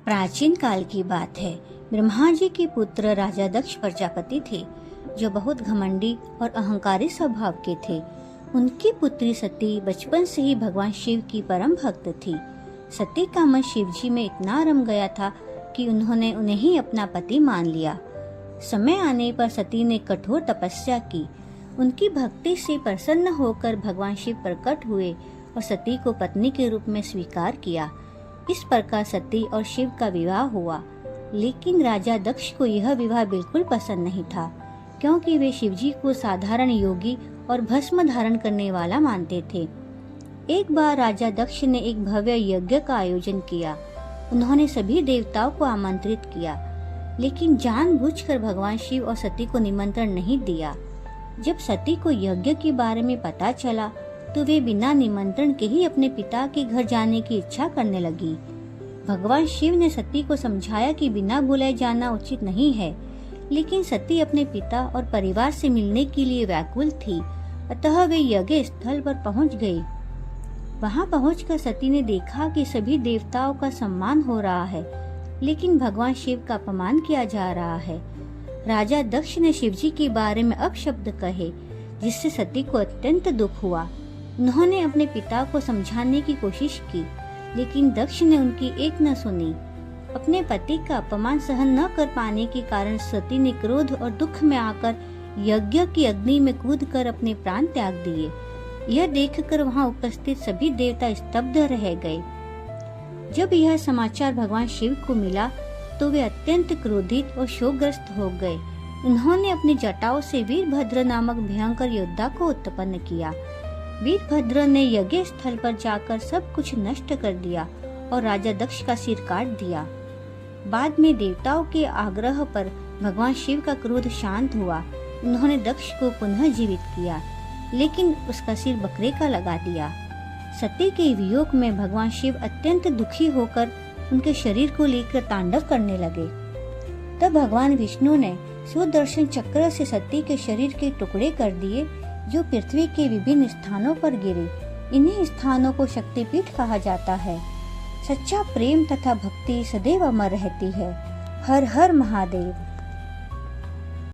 प्राचीन काल की बात है। ब्रह्मा जी के पुत्र राजा दक्ष प्रजापति थे, जो बहुत घमंडी और अहंकारी स्वभाव के थे। उनकी पुत्री सती बचपन से ही भगवान शिव की परम भक्त थी। सती का मन शिव जी में इतना रम गया था कि उन्होंने उन्हें ही अपना पति मान लिया। समय आने पर सती ने कठोर तपस्या की। उनकी भक्ति से प्रसन्न होकर भगवान शिव प्रकट हुए और सती को पत्नी के रूप में स्वीकार किया। इस प्रकार सती और शिव का विवाह हुआ। लेकिन राजा दक्ष को यह विवाह बिल्कुल पसंद नहीं था, क्योंकि वे शिवजी को साधारण योगी और भस्म धारण करने वाला मानते थे। एक बार राजा दक्ष ने एक भव्य यज्ञ का आयोजन किया। उन्होंने सभी देवताओं को आमंत्रित किया, लेकिन जानबूझकर भगवान शिव और सती को निमंत्रण नहीं दिया। जब सती को यज्ञ के बारे में पता चला तो वे बिना निमंत्रण के ही अपने पिता के घर जाने की इच्छा करने लगी। भगवान शिव ने सती को समझाया कि बिना बुलाए जाना उचित नहीं है, लेकिन सती अपने पिता और परिवार से मिलने के लिए व्याकुल थी, अतः वे यज्ञ स्थल पर पहुंच गई। वहां पहुंचकर सती ने देखा कि सभी देवताओं का सम्मान हो रहा है, लेकिन भगवान शिव का अपमान किया जा रहा है। राजा दक्ष ने शिवजी के बारे में अपशब्द कहे, जिससे सती को अत्यंत दुख हुआ। उन्होंने अपने पिता को समझाने की कोशिश की, लेकिन दक्ष ने उनकी एक न सुनी। अपने पति का अपमान सहन न कर पाने के कारण सती ने क्रोध और दुख में आकर यज्ञ की अग्नि में कूदकर अपने प्राण त्याग दिए। यह देखकर वहां उपस्थित सभी देवता स्तब्ध रह गए। जब यह समाचार भगवान शिव को मिला तो वे अत्यंत क्रोधित और शोकग्रस्त हो गए। उन्होंने अपनी जटाओं से वीरभद्र नामक भयंकर योद्धा को उत्पन्न किया। वीरभद्र ने यज्ञ स्थल पर जाकर सब कुछ नष्ट कर दिया और राजा दक्ष का सिर काट दिया। बाद में देवताओं के आग्रह पर भगवान शिव का क्रोध शांत हुआ। उन्होंने दक्ष को पुनः जीवित किया, लेकिन उसका सिर बकरे का लगा दिया। सती के वियोग में भगवान शिव अत्यंत दुखी होकर उनके शरीर को लेकर तांडव करने लगे। तब भगवान विष्णु ने सुदर्शन चक्र से सती के शरीर के टुकड़े कर दिए, जो पृथ्वी के विभिन्न स्थानों पर गिरे। इन्हीं स्थानों को शक्तिपीठ कहा जाता है। सच्चा प्रेम तथा भक्ति सदैव अमर रहती है। हर हर महादेव।